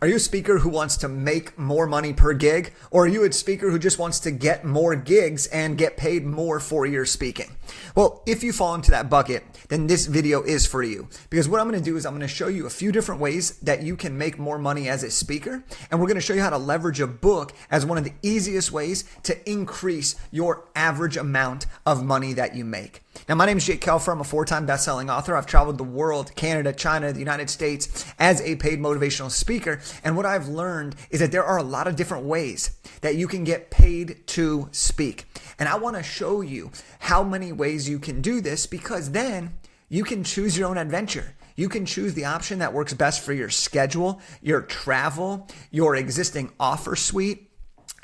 Are you a speaker who wants to make more money per gig? Or are you a speaker who just wants to get more gigs and get paid more for your speaking? Well, if you fall into that bucket, then this video is for you. Because what I'm going to do is I'm going to show you a few different ways that you can make more money as a speaker. And we're going to show you how to leverage a book as one of the easiest ways to increase your average amount of money that you make. Now, my name is Kelfer. I'm a 4-time best-selling author. I've traveled the world, Canada, China, the United States as a paid motivational speaker. And what I've learned is that there are a lot of different ways that you can get paid to speak. And I want to show you how many ways you can do this, because then you can choose your own adventure. You can choose the option that works best for your schedule, your travel, your existing offer suite,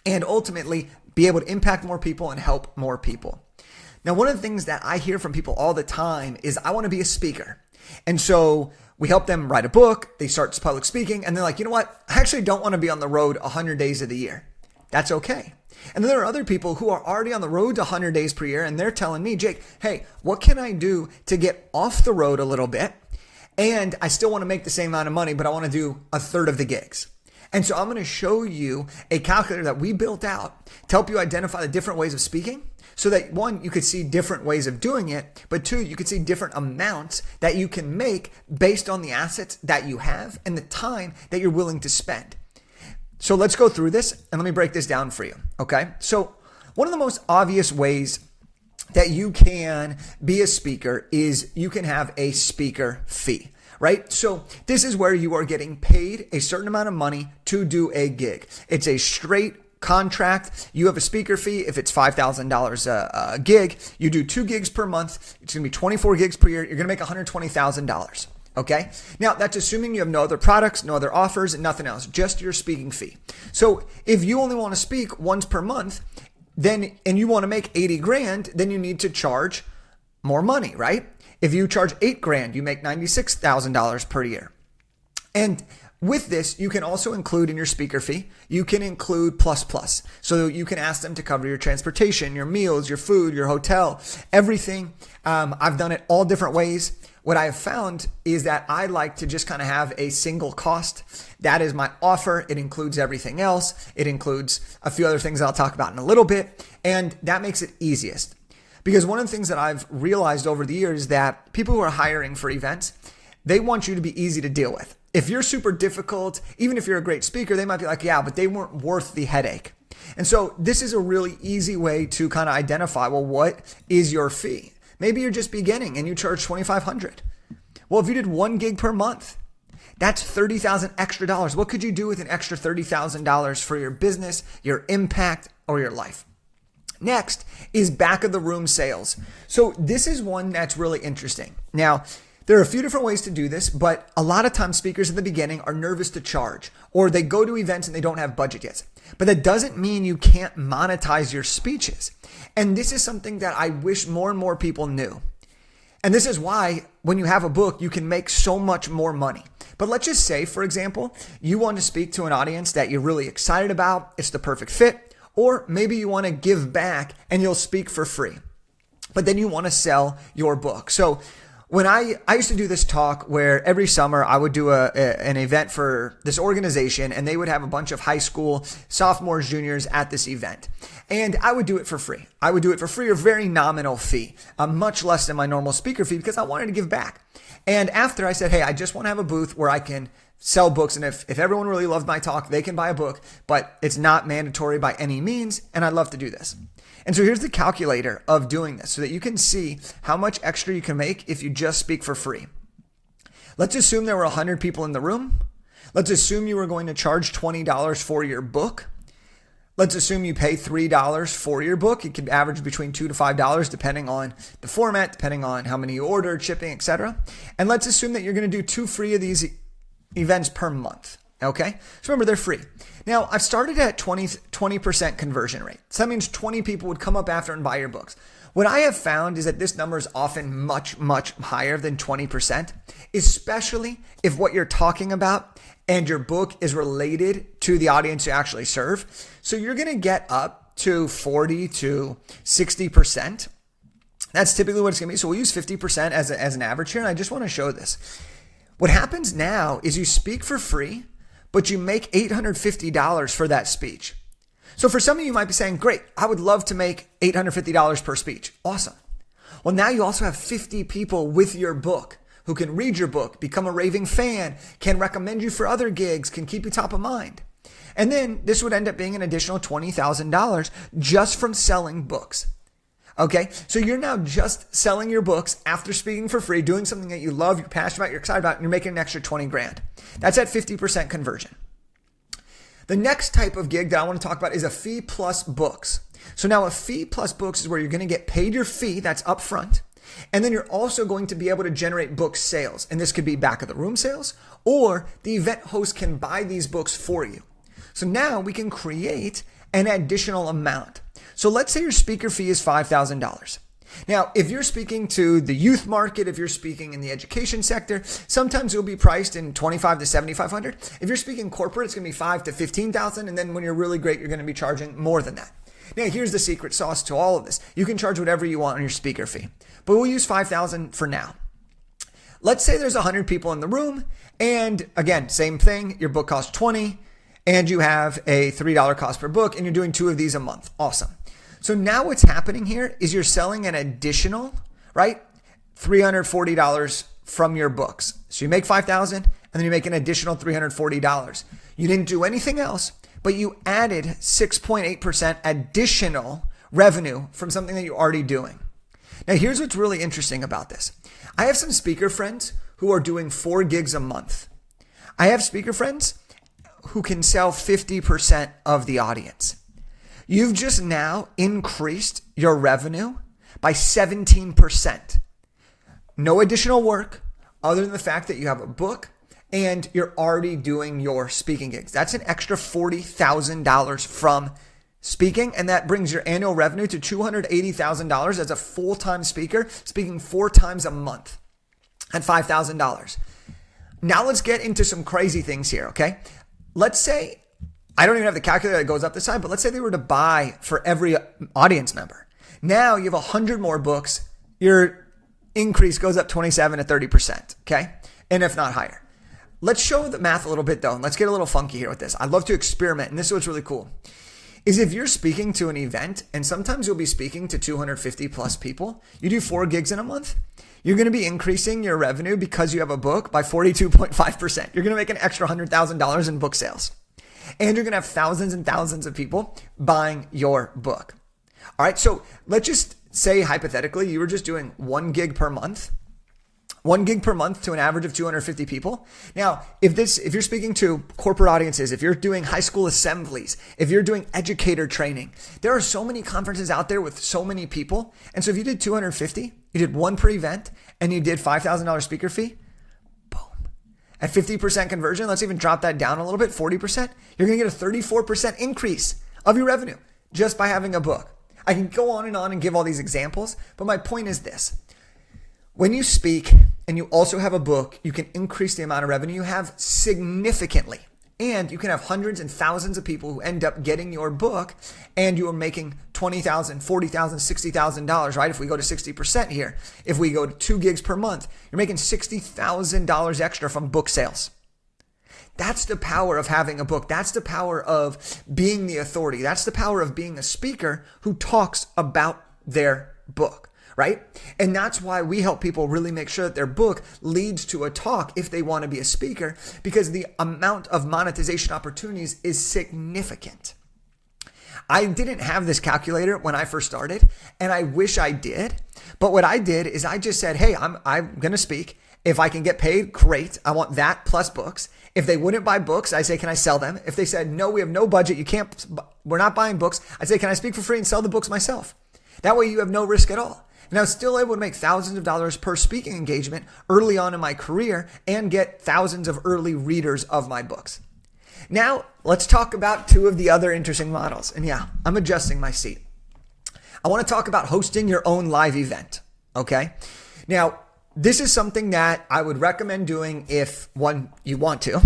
and ultimately be able to impact more people and help more people. Now, one of the things that I hear from people all the time is, I want to be a speaker. And so we help them write a book, they start public speaking, and they're like, you know what? I actually don't want to be on the road 100 days of the year. That's okay. And then there are other people who are already on the road to 100 days per year, and they're telling me, Jake, hey, what can I do to get off the road a little bit? And I still want to make the same amount of money, but I want to do a third of the gigs. And so I'm going to show you a calculator that we built out to help you identify the different ways of speaking, so that one, you could see different ways of doing it, but two, you could see different amounts that you can make based on the assets that you have and the time that you're willing to spend. So let's go through this and let me break this down for you. Okay. So one of the most obvious ways that you can be a speaker is you can have a speaker fee, right? So this is where you are getting paid a certain amount of money to do a gig. It's a straight contract. You have a speaker fee. If it's $5,000 a gig, you do 2 gigs per month. It's going to be 24 gigs per year. You're going to make $120,000. Okay. Now that's assuming you have no other products, no other offers, and nothing else, just your speaking fee. So if you only want to speak once per month, and you want to make 80 grand, then you need to charge more money, right? If you charge 8 grand, you make $96,000 per year. And with this, you can also include in your speaker fee, you can include plus. So you can ask them to cover your transportation, your meals, your food, your hotel, everything. I've done it all different ways. What I have found is that I like to just kind of have a single cost. That is my offer. It includes everything else. It includes a few other things I'll talk about in a little bit. And that makes it easiest. Because one of the things that I've realized over the years is that people who are hiring for events, they want you to be easy to deal with. If you're super difficult, even if you're a great speaker, they might be like, yeah, but they weren't worth the headache. And so this is a really easy way to kind of identify, well, what is your fee? Maybe you're just beginning and you charge $2,500. Well, if you did 1 gig per month, that's $30,000 extra dollars. What could you do with an extra $30,000 for your business, your impact, or your life? Next is back of the room sales. So this is one that's really interesting. Now, there are a few different ways to do this, but a lot of times speakers at the beginning are nervous to charge, or they go to events and they don't have budget yet. But that doesn't mean you can't monetize your speeches. And this is something that I wish more and more people knew. And this is why when you have a book, you can make so much more money. But let's just say, for example, you want to speak to an audience that you're really excited about. It's the perfect fit. Or maybe you want to give back and you'll speak for free. But then you want to sell your book. So when I used to do this talk where every summer I would do an event for this organization, and they would have a bunch of high school sophomores, juniors at this event. And I would do it for free. I would do it for free, or very nominal fee, much less than my normal speaker fee, because I wanted to give back. And after I said, hey, I just want to have a booth where I can sell books. And if everyone really loves my talk, they can buy a book, but it's not mandatory by any means. And I'd love to do this. And so here's the calculator of doing this so that you can see how much extra you can make if you just speak for free. Let's assume there were 100 people in the room. Let's assume you were going to charge $20 for your book. Let's assume you pay $3 for your book. It could average between $2 to $5 depending on the format, depending on how many you ordered, shipping, etc. And let's assume that you're going to do 2 free of these events per month. Okay. So remember, they're free. Now, I've started at 20% conversion rate. So that means 20 people would come up after and buy your books. What I have found is that this number is often much, much higher than 20%, especially if what you're talking about and your book is related to the audience you actually serve. So you're going to get up to 40 to 60%. That's typically what it's going to be. So we'll use 50% as an average here. And I just want to show this. What happens now is you speak for free, but you make $850 for that speech. So for some of you might be saying, great, I would love to make $850 per speech. Awesome. Well, now you also have 50 people with your book who can read your book, become a raving fan, can recommend you for other gigs, can keep you top of mind. And then this would end up being an additional $20,000 just from selling books. Okay, so you're now just selling your books after speaking for free, doing something that you love, you're passionate about, you're excited about, and you're making an extra 20 grand. That's at 50% conversion. The next type of gig that I want to talk about is a fee plus books. So now a fee plus books is where you're going to get paid your fee, that's upfront. And then you're also going to be able to generate book sales. And this could be back of the room sales, or the event host can buy these books for you. So now we can create an additional amount. So let's say your speaker fee is $5,000. Now, if you're speaking to the youth market, if you're speaking in the education sector, sometimes it will be priced in $2,500 to $7,500. If you're speaking corporate, it's going to be $5,000 to $15,000. And then when you're really great, you're going to be charging more than that. Now, here's the secret sauce to all of this. You can charge whatever you want on your speaker fee, but we'll use $5,000 for now. Let's say there's 100 people in the room. And again, same thing. Your book costs $20 and you have a $3 cost per book and you're doing 2 of these a month. Awesome. So now what's happening here is you're selling an additional, right, $340 from your books. So you make $5,000 and then you make an additional $340. You didn't do anything else, but you added 6.8% additional revenue from something that you're already doing. Now, here's what's really interesting about this. I have some speaker friends who are doing 4 gigs a month. I have speaker friends who can sell 50% of the audience. You've just now increased your revenue by 17%. No additional work other than the fact that you have a book and you're already doing your speaking gigs. That's an extra $40,000 from speaking, and that brings your annual revenue to $280,000 as a full-time speaker, speaking 4 times a month at $5,000. Now let's get into some crazy things here, okay? Let's say, I don't even have the calculator that goes up this side, but let's say they were to buy for every audience member. Now you have 100 more books. Your increase goes up 27 to 30%, okay? And if not higher. Let's show the math a little bit though, and let's get a little funky here with this. I love to experiment, and this is what's really cool. Is if you're speaking to an event, and sometimes you'll be speaking to 250 plus people, you do 4 gigs in a month, you're going to be increasing your revenue because you have a book by 42.5%. You're going to make an extra $100,000 in book sales. And you're going to have thousands and thousands of people buying your book. All right. So let's just say hypothetically, you were just doing 1 gig per month, 1 gig per month to an average of 250 people. Now, if you're speaking to corporate audiences, if you're doing high school assemblies, if you're doing educator training, there are so many conferences out there with so many people. And so if you did 250, you did 1 per event and you did $5,000 speaker fee, at 50% conversion, let's even drop that down a little bit, 40%, you're going to get a 34% increase of your revenue just by having a book. I can go on and give all these examples, but my point is this. When you speak and you also have a book, you can increase the amount of revenue you have significantly. And you can have hundreds and thousands of people who end up getting your book and you are making $20,000, $40,000, $60,000, right? If we go to 60% here, if we go to 2 gigs per month, you're making $60,000 extra from book sales. That's the power of having a book. That's the power of being the authority. That's the power of being a speaker who talks about their book, right? And that's why we help people really make sure that their book leads to a talk if they want to be a speaker, because the amount of monetization opportunities is significant. I didn't have this calculator when I first started, and I wish I did. But what I did is I just said, hey, I'm going to speak. If I can get paid, great. I want that plus books. If they wouldn't buy books, I say, can I sell them? If they said, no, we have no budget, we're not buying books, I say, can I speak for free and sell the books myself? That way you have no risk at all. And I was still able to make thousands of dollars per speaking engagement early on in my career and get thousands of early readers of my books. Now, let's talk about 2 of the other interesting models. And yeah, I'm adjusting my seat. I want to talk about hosting your own live event. Okay. Now, this is something that I would recommend doing if 1, you want to,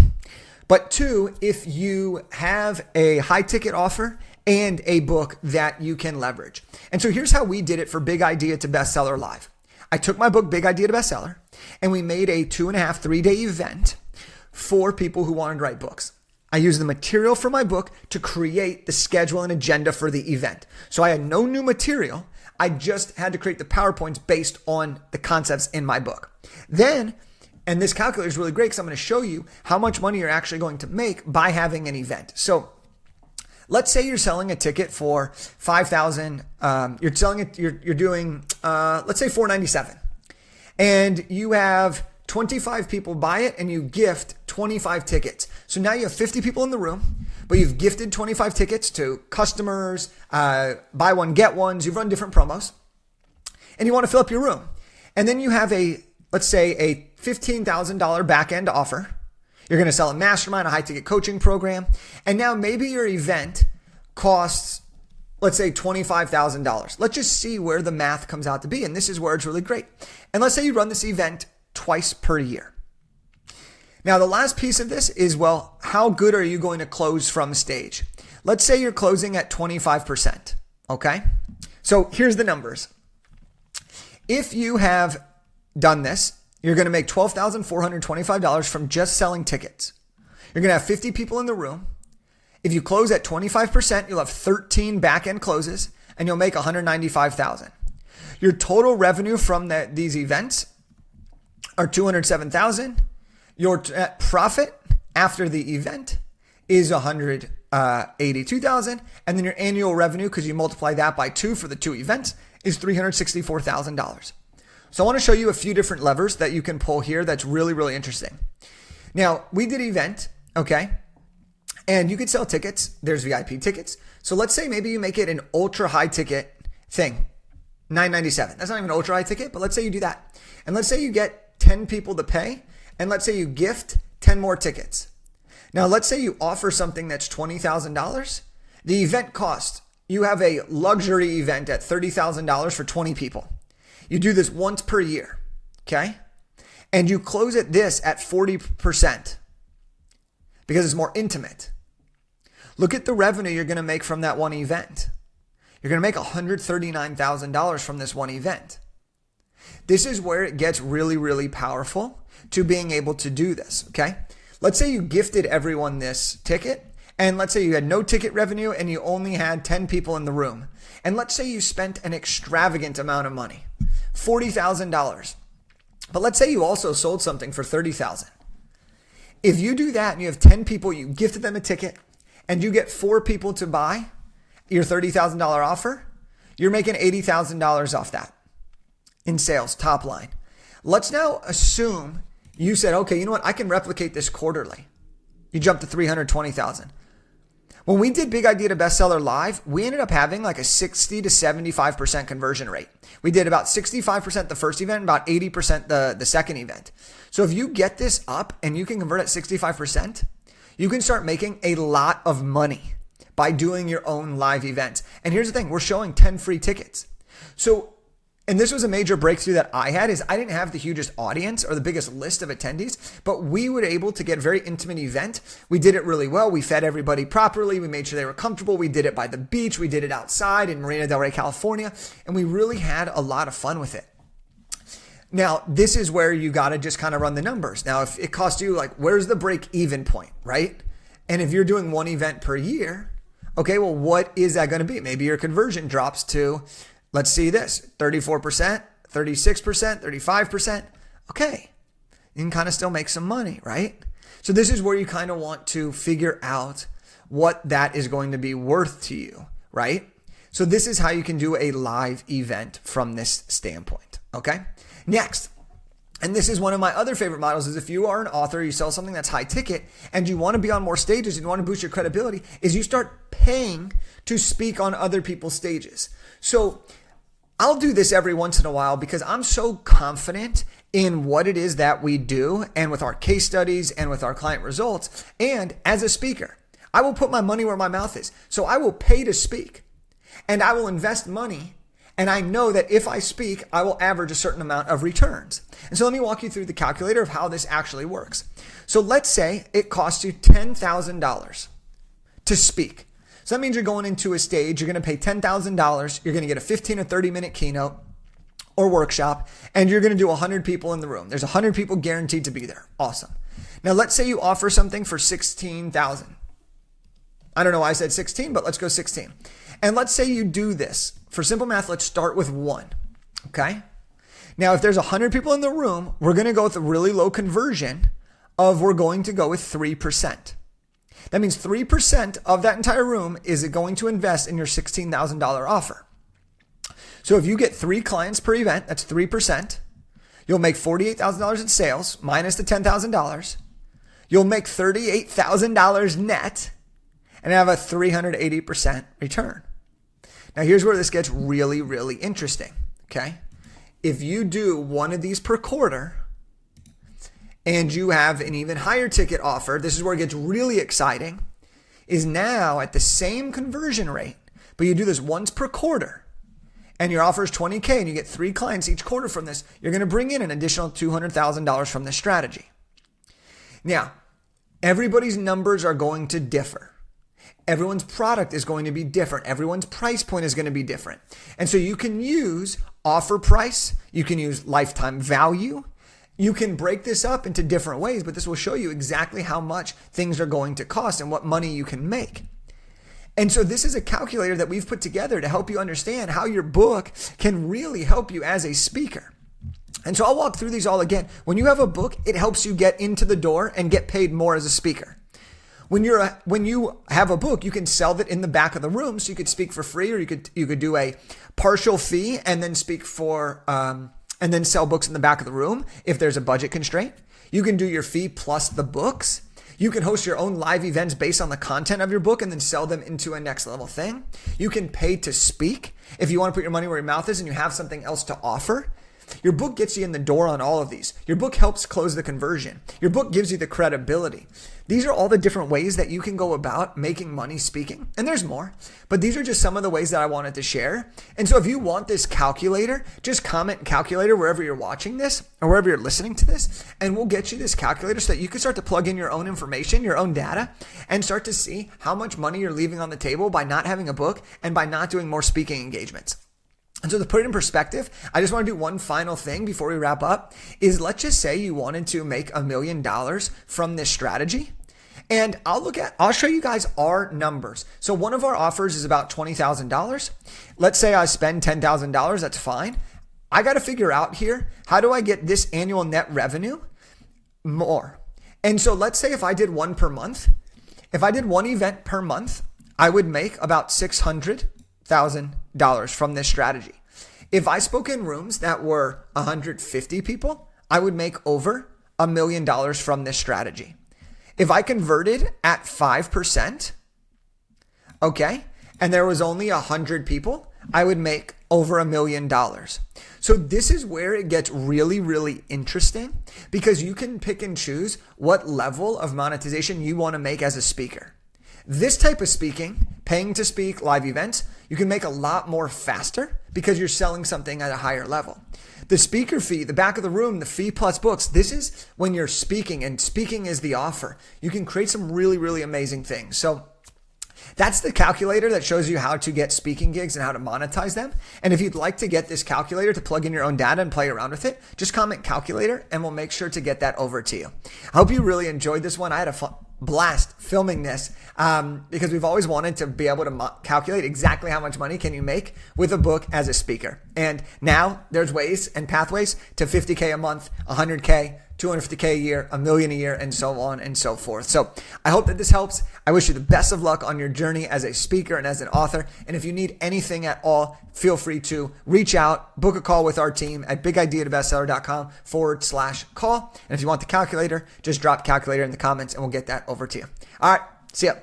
but 2, if you have a high ticket offer and a book that you can leverage. And so here's how we did it for Big Idea to Bestseller Live. I took my book, Big Idea to Bestseller, and we made a 2.5, 3-day event for people who wanted to write books. I used the material from my book to create the schedule and agenda for the event. So I had no new material. I just had to create the PowerPoints based on the concepts in my book. Then, and this calculator is really great because I'm going to show you how much money you're actually going to make by having an event. So let's say you're selling a ticket for $5,000. You're selling it. You're doing let's say $497, and you have 25 people buy it, and you gift 25 tickets. So now you have 50 people in the room, but you've gifted 25 tickets to customers, buy one, get ones. You've run different promos, and you want to fill up your room. And then you have let's say a $15,000 back end offer. You're going to sell a mastermind, a high ticket coaching program. And now maybe your event costs, let's say $25,000. Let's just see where the math comes out to be. And this is where it's really great. And let's say you run this event twice per year. Now, the last piece of this is, well, how good are you going to close from stage? Let's say you're closing at 25%. Okay. So here's the numbers. If you have done this, you're going to make $12,425 from just selling tickets. You're going to have 50 people in the room. If you close at 25%, you'll have 13 back-end closes, and you'll make $195,000. Your total revenue from these events are $207,000. Your profit after the event is $182,000, and then your annual revenue, because you multiply that by 2 for the 2 events, is $364,000. So I want to show you a few different levers that you can pull here that's really, really interesting. Now, we did event, okay? And you could sell tickets. There's VIP tickets. So let's say maybe you make it an ultra high ticket thing, $997. That's not even an ultra high ticket, but let's say you do that. And let's say you get 10 people to pay, and let's say you gift 10 more tickets. Now, let's say you offer something that's $20,000. The event cost, you have a luxury event at $30,000 for 20 people. You do this once per year, okay? And you close at 40% because it's more intimate. Look at the revenue you're going to make from that one event. You're going to make $139,000 from this one event. This is where it gets really, really powerful to being able to do this, okay? Let's say you gifted everyone this ticket, and let's say you had no ticket revenue and you only had 10 people in the room. And let's say you spent an extravagant amount of money, $40,000. But let's say you also sold something for $30,000. If you do that and you have 10 people, you gifted them a ticket, and you get 4 people to buy your $30,000 offer, you're making $80,000 off that in sales, top line. Let's now assume you said, okay, you know what? I can replicate this quarterly. You jump to $320,000. When we did Big Idea to Bestseller Live, we ended up having like a 60 to 75% conversion rate. We did about 65% the first event, about 80% the second event. So if you get this up and you can convert at 65%, you can start making a lot of money by doing your own live events. And here's the thing, we're showing 10 free tickets. So, and this was a major breakthrough that I had, is I didn't have the hugest audience or the biggest list of attendees, but we were able to get a very intimate event. We did it really well. We fed everybody properly. We made sure they were comfortable. We did it by the beach. We did it outside in Marina del Rey, California, and we really had a lot of fun with it. Now, this is where you got to just kind of run the numbers. Now, if it costs you, like, where's the break even point, right? And if you're doing one event per year, okay, well, what is that going to be? Maybe your conversion drops to, let's see this, 34%, 36%, 35%. Okay, you can kind of still make some money, right? So this is where you kind of want to figure out what that is going to be worth to you, right? So this is how you can do a live event from this standpoint, okay? Next, and this is one of my other favorite models, is if you are an author, you sell something that's high ticket, and you want to be on more stages, and you want to boost your credibility, is you start paying to speak on other people's stages. So I'll do this every once in a while because I'm so confident in what it is that we do, and with our case studies and with our client results. And as a speaker, I will put my money where my mouth is. So I will pay to speak, and I will invest money. And I know that if I speak, I will average a certain amount of returns. And so let me walk you through the calculator of how this actually works. So let's say it costs you $10,000 to speak. So that means you're going into a stage, you're going to pay $10,000, you're going to get a 15 or 30 minute keynote or workshop, and you're going to do 100 people in the room. There's 100 people guaranteed to be there. Awesome. Now let's say you offer something for $16,000. I don't know why I said 16, but let's go 16. And let's say you do this. For simple math, let's start with 1. Okay? Now, if there's 100 people in the room, we're going to go with a really low conversion of we're going to go with 3%. That means 3% of that entire room is going to invest in your $16,000 offer. So if you get 3 clients per event, that's 3%. You'll make $48,000 in sales minus the $10,000. You'll make $38,000 net and have a 380% return. Now here's where this gets really, really interesting. Okay. If you do one of these per quarter and you have an even higher ticket offer, this is where it gets really exciting, is now at the same conversion rate, but you do this once per quarter and your offer is $20K and you get 3 clients each quarter from this, you're going to bring in an additional $200,000 from this strategy. Now, everybody's numbers are going to differ. Everyone's product is going to be different. Everyone's price point is going to be different. And so you can use offer price. You can use lifetime value. You can break this up into different ways, but this will show you exactly how much things are going to cost and what money you can make. And so this is a calculator that we've put together to help you understand how your book can really help you as a speaker. And so I'll walk through these all again. When you have a book, it helps you get into the door and get paid more as a speaker. When you have a book, you can sell it in the back of the room. So you could speak for free, or you could do a partial fee and then speak for and then sell books in the back of the room if there's a budget constraint. You can do your fee plus the books. You can host your own live events based on the content of your book and then sell them into a next level thing. You can pay to speak if you want to put your money where your mouth is and you have something else to offer. Your book gets you in the door on all of these. Your book helps close the conversion. Your book gives you the credibility. These are all the different ways that you can go about making money speaking. And there's more, but these are just some of the ways that I wanted to share. And so if you want this calculator, just comment calculator wherever you're watching this or wherever you're listening to this, and we'll get you this calculator so that you can start to plug in your own information, your own data, and start to see how much money you're leaving on the table by not having a book and by not doing more speaking engagements. And so to put it in perspective, I just want to do one final thing before we wrap up is let's just say you wanted to make $1 million from this strategy. And I'll show you guys our numbers. So one of our offers is about $20,000. Let's say I spend $10,000. That's fine. I got to figure out here, how do I get this annual net revenue more? And so let's say if I did one per month, if I did one event per month, I would make about $600,000 from this strategy. If I spoke in rooms that were 150 people, I would make over $1 million from this strategy. If I converted at 5%, okay, and there was only 100 people, I would make over $1 million. So this is where it gets really, really interesting because you can pick and choose what level of monetization you want to make as a speaker. This type of speaking, paying to speak, live events, you can make a lot more faster because you're selling something at a higher level. The speaker fee, the back of the room, the fee plus books, this is when you're speaking and speaking is the offer. You can create some really, really amazing things. So that's the calculator that shows you how to get speaking gigs and how to monetize them. And if you'd like to get this calculator to plug in your own data and play around with it, just comment calculator and we'll make sure to get that over to you. I hope you really enjoyed this one. I had a blast filming this because we've always wanted to be able to calculate exactly how much money can you make with a book as a speaker. And now there's ways and pathways to 50K a month, 100K, 250K a year, $1 million a year, and so on and so forth. So I hope that this helps. I wish you the best of luck on your journey as a speaker and as an author. And if you need anything at all, feel free to reach out, book a call with our team at bigideatobestseller.com/call. And if you want the calculator, just drop calculator in the comments and we'll get that over to you. All right. See ya.